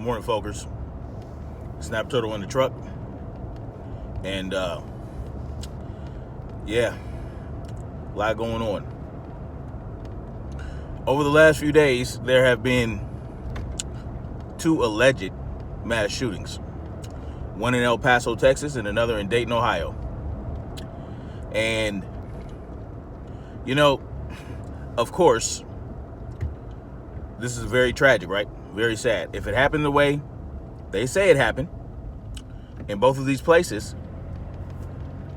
morning, folkers. Snap Turtle in the truck. And, yeah, a lot going on. Over the last few days, there have been 2 alleged mass shootings. One in El Paso, Texas, and another in Dayton, Ohio. And, you know, of course, this is very tragic, right? Very sad. If it happened the way they say it happened in both of these places,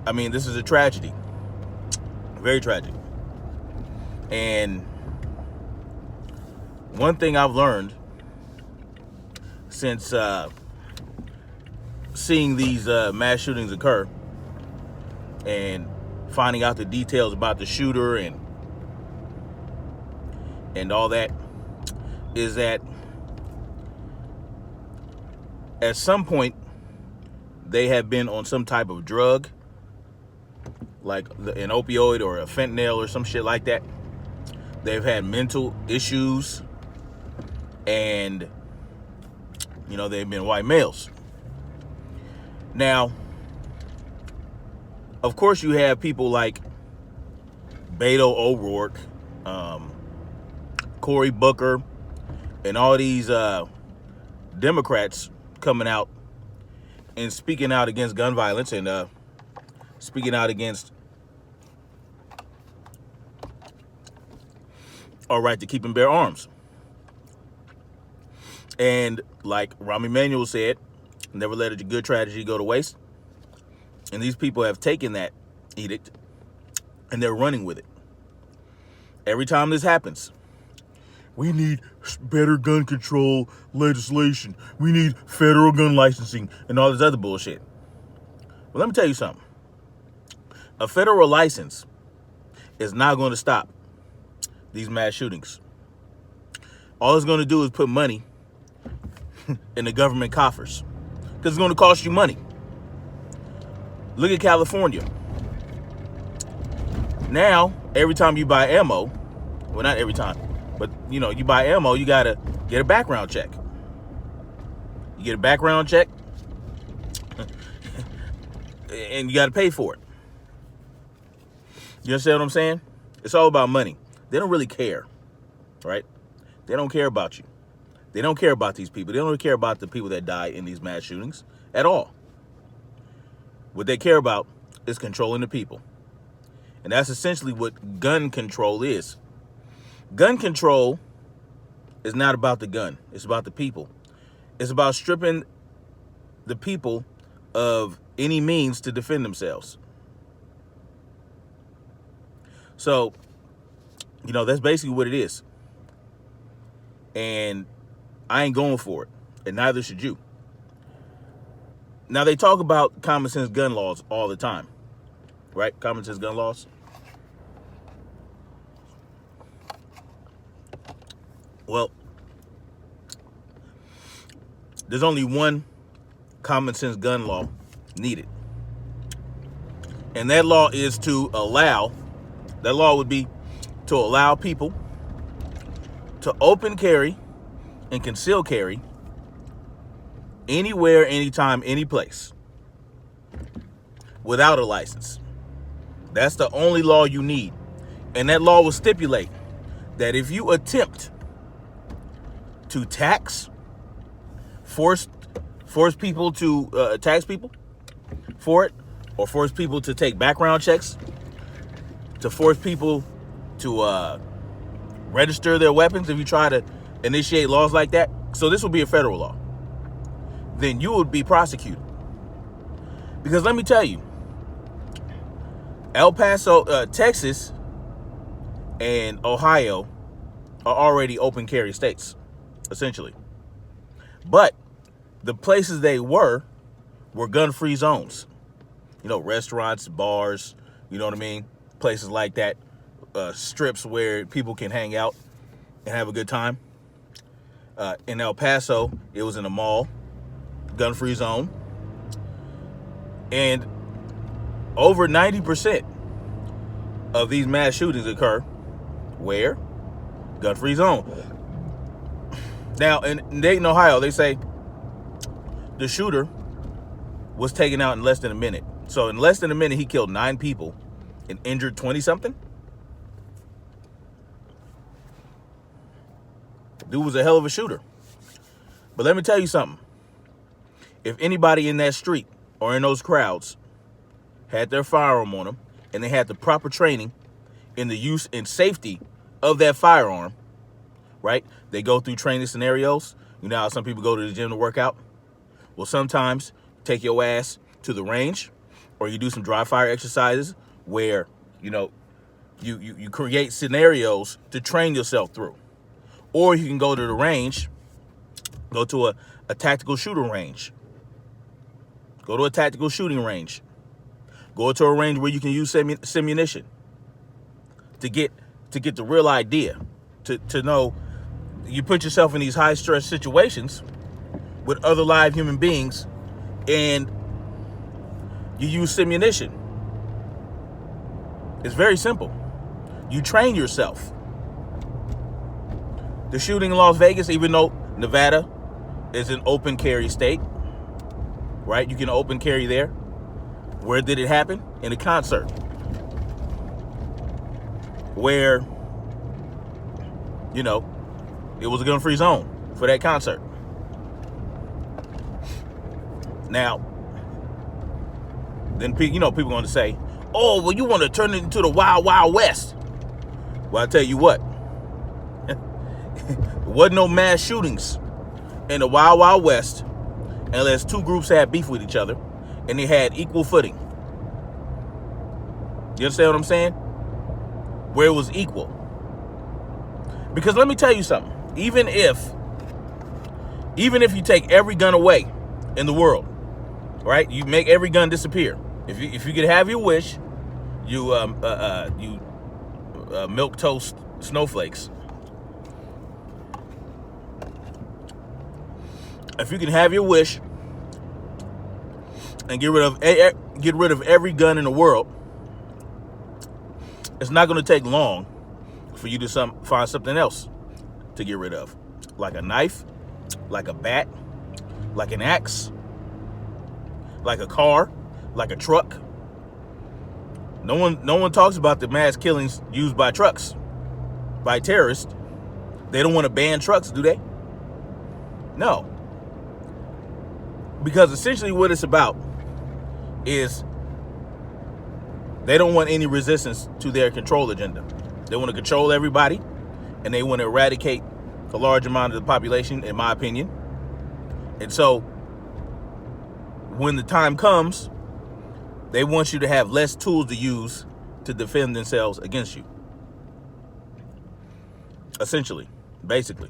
I mean, this is a tragedy. Very tragic. And one thing I've learned since seeing these mass shootings occur and finding out the details about the shooter and all that is that at some point they have been on some type of drug, like an opioid or a fentanyl or some shit like that. They've had mental issues, and you know, they've been white males. Now, of course, you have people like Beto O'Rourke, Cory Booker, and all these Democrats coming out and speaking out against gun violence and speaking out against our right to keep and bear arms. And like Rahm Emanuel said, never let a good tragedy go to waste. And these people have taken that edict and they're running with it. Every time this happens, we need better gun control legislation. We need federal gun licensing and all this other bullshit. Well, let me tell you something. A federal license is not going to stop these mass shootings. All it's going to do is put money in the government coffers, because it's going to cost you money. Look at California. Now, every time you buy ammo, well, not every time, but you know, you buy ammo, you gotta get a background check. You get a background check, and you gotta pay for it. You understand what I'm saying? It's all about money. They don't really care, right? They don't care about you. They don't care about these people. They don't really care about the people that die in these mass shootings at all. What they care about is controlling the people. And that's essentially what gun control is. Gun control is not about the gun. It's about the people. It's about stripping the people of any means to defend themselves. So, you know, that's basically what it is. And I ain't going for it. And neither should you. Now, they talk about common sense gun laws all the time. Right? Common sense gun laws. Well, there's only one common sense gun law needed. And that law is to allow, that law would be to allow people to open carry and conceal carry anywhere, anytime, any place without a license. That's the only law you need. And that law will stipulate that if you attempt to tax, force people to tax people for it, or force people to take background checks, to force people to register their weapons, if you try to initiate laws like that, so this will be a federal law, then you would be prosecuted. Because let me tell you, El Paso, Texas, and Ohio are already open carry states, essentially. But the places they were gun-free zones. You know, restaurants, bars, you know what I mean? Places like that, strips where people can hang out and have a good time. In El Paso, it was in a mall, gun-free zone. And over 90% of these mass shootings occur where? Gun-free zone. Now, in Dayton, Ohio, they say the shooter was taken out in less than a minute. So in less than a minute, he killed 9 people and injured 20-something. Dude was a hell of a shooter. But let me tell you something. If anybody in that street or in those crowds had their firearm on them and they had the proper training in the use and safety of that firearm, right? They go through training scenarios. You know how some people go to the gym to work out? Well, sometimes take your ass to the range, or you do some dry fire exercises where, you know, you create scenarios to train yourself through. Or you can go to the range, go to a tactical shooting range. Go to a tactical shooting range. Go to a range where you can use simunition to get the real idea, to know you put yourself in these high stress situations with other live human beings and you use simunition. It's very simple. You train yourself. The shooting in Las Vegas, even though Nevada is an open carry state, right? You can open carry there. Where did it happen? In a concert. Where, you know, it was a gun-free zone for that concert. Now, then, you know, people are going to say, oh, well, you want to turn it into the Wild Wild West. Well, I tell you what, there wasn't no mass shootings in the Wild Wild West unless 2 groups had beef with each other and they had equal footing. You understand what I'm saying? Where it was equal. Because let me tell you something. Even if you take every gun away in the world, right? You make every gun disappear. If you could have your wish, you milk toast snowflakes. If you can have your wish and get rid of every gun in the world, it's not going to take long for you to find something else to get rid of, like a knife, like a bat, like an axe, like a car, like a truck. No one talks about the mass killings used by trucks, by terrorists. They don't want to ban trucks, do they? No. Because essentially what it's about is they don't want any resistance to their control agenda. They want to control everybody, and they want to eradicate a large amount of the population, in my opinion. And so when the time comes, they want you to have less tools to use to defend themselves against you. Essentially, basically.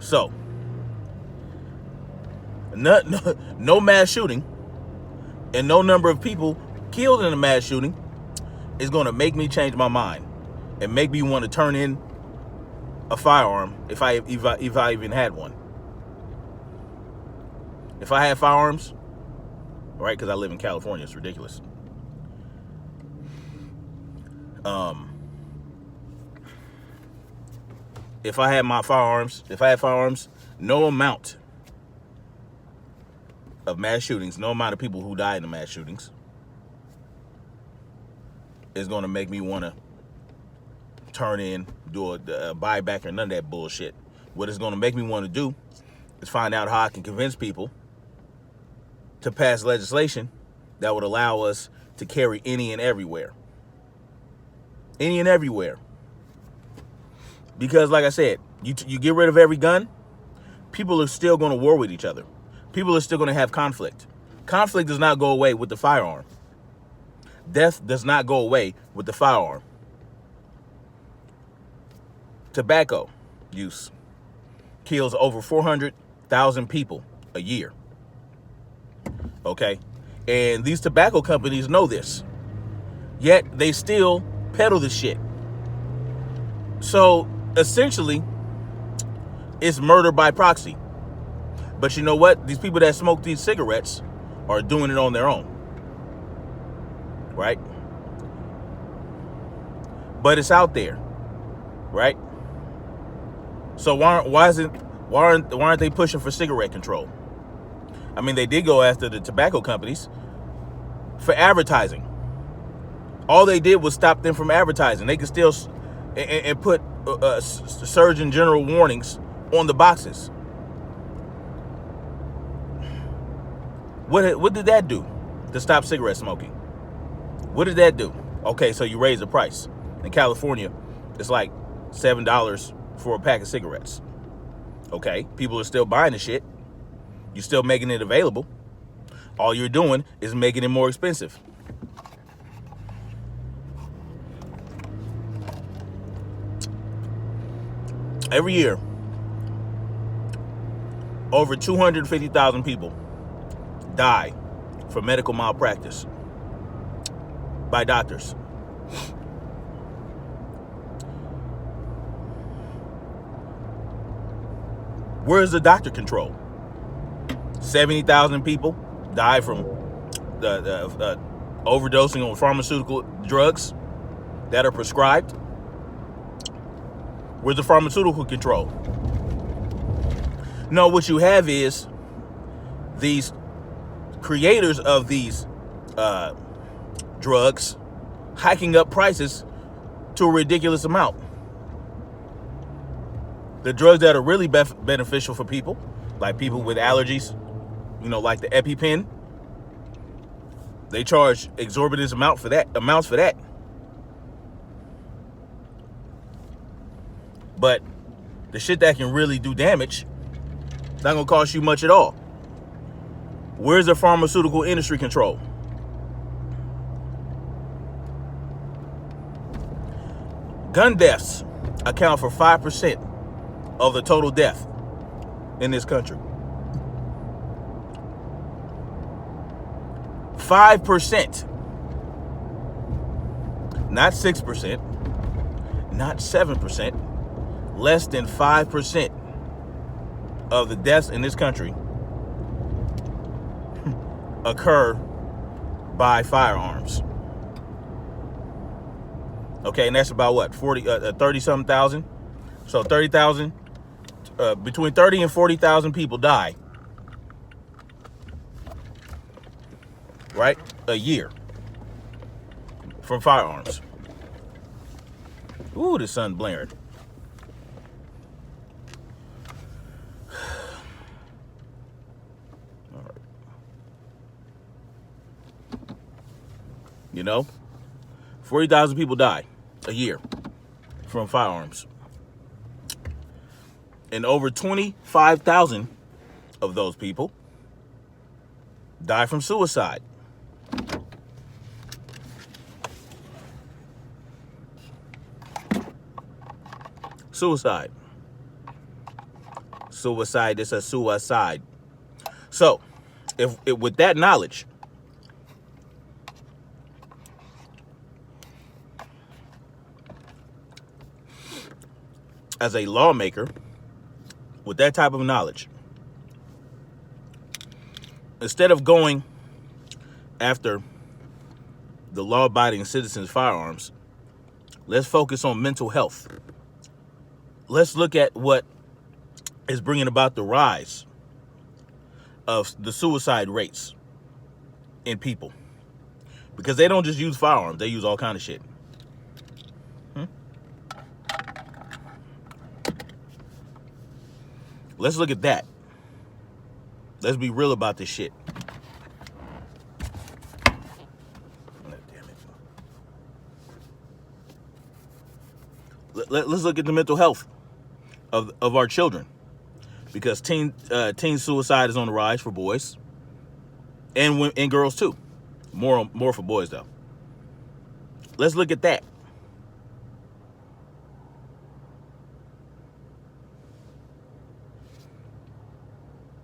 So, no mass shooting and no number of people killed in a mass shooting is going to make me change my mind and make me want to turn in a firearm if I even had one. If I had firearms, right? Because I live in California, it's ridiculous. If I had firearms, no amount of mass shootings, no amount of people who die in the mass shootings is going to make me want to turn in, do a buyback or none of that bullshit. What it's going to make me want to do is find out how I can convince people to pass legislation that would allow us to carry any and everywhere. Any and everywhere. Because like I said, you get rid of every gun, people are still going to war with each other. People are still going to have conflict. Conflict does not go away with the firearm. Death does not go away with the firearm. Tobacco use kills over 400,000 people a year. Okay? And these tobacco companies know this. Yet they still peddle the shit. So essentially, it's murder by proxy. But you know what? These people that smoke these cigarettes are doing it on their own. Right? But it's out there. Right? So why aren't they pushing for cigarette control? I mean, they did go after the tobacco companies for advertising. All they did was stop them from advertising. They could still and put Surgeon General warnings on the boxes. What did that do to stop cigarette smoking? What did that do? Okay, so you raise the price. In California, it's like $7 for a pack of cigarettes. Okay, people are still buying the shit. You're still making it available. All you're doing is making it more expensive. Every year, over 250,000 people die from medical malpractice by doctors. Where's the doctor control? 70,000 people die from the overdosing on pharmaceutical drugs that are prescribed. Where's the pharmaceutical control? No, what you have is these creators of these drugs hiking up prices to a ridiculous amount. The drugs that are really beneficial for people, like people with allergies, like the EpiPen, they charge exorbitant amounts for that. But the shit that can really do damage, not gonna cost you much at all. Where's the pharmaceutical industry control? Gun deaths account for 5% of the total death in this country. 5%. Not 6%. Not 7%. Less than 5% of the deaths in this country occur by firearms. Okay, and that's about what, 30-something thousand? So 30,000, between 30 and 40,000 people die, right, a year from firearms. Ooh, the sun blaring. All right. 40,000 people die a year from firearms. And over 25,000 of those people die from suicide. Suicide. Suicide is a suicide. So, if with that knowledge, as a lawmaker, with that type of knowledge, instead of going after the law-abiding citizens' firearms, let's focus on mental health. Let's look at what is bringing about the rise of the suicide rates in people. Because they don't just use firearms, they use all kind of shit. Let's look at that. Let's be real about this shit. Damn it. Let's look at the mental health of our children, because teen suicide is on the rise for boys and girls too. More for boys though. Let's look at that.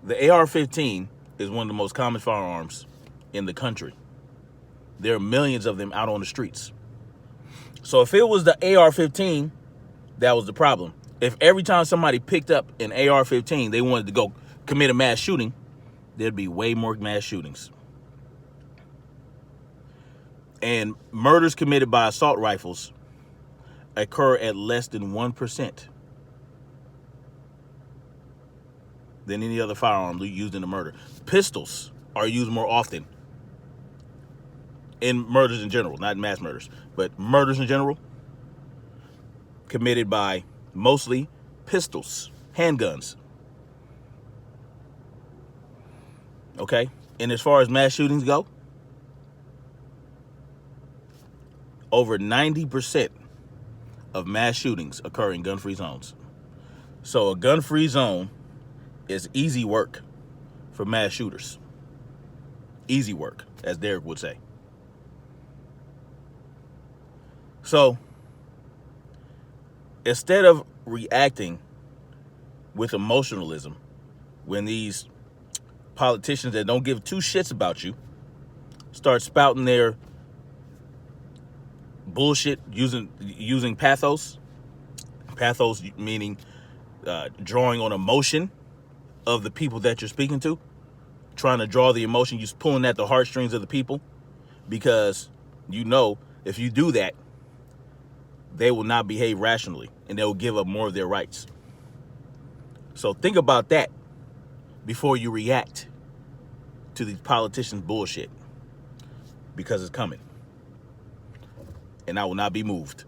The AR-15 is one of the most common firearms in the country. There are millions of them out on the streets. So if it was the AR-15 that was the problem, if every time somebody picked up an AR-15 they wanted to go commit a mass shooting, there'd be way more mass shootings. And murders committed by assault rifles occur at less than 1%. than any other firearm used in a murder. Pistols are used more often in murders in general, not mass murders, but murders in general committed by mostly pistols, handguns. Okay? And as far as mass shootings go, over 90% of mass shootings occur in gun-free zones. So a gun-free zone is easy work for mass shooters. Easy work, as Derek would say. So instead of reacting with emotionalism when these politicians that don't give two shits about you start spouting their bullshit using pathos meaning drawing on emotion of the people that you're speaking to, trying to draw the emotion, you're pulling at the heartstrings of the people, because you know if you do that, they will not behave rationally and they will give up more of their rights. So think about that before you react to these politicians' bullshit, because it's coming. And I will not be moved.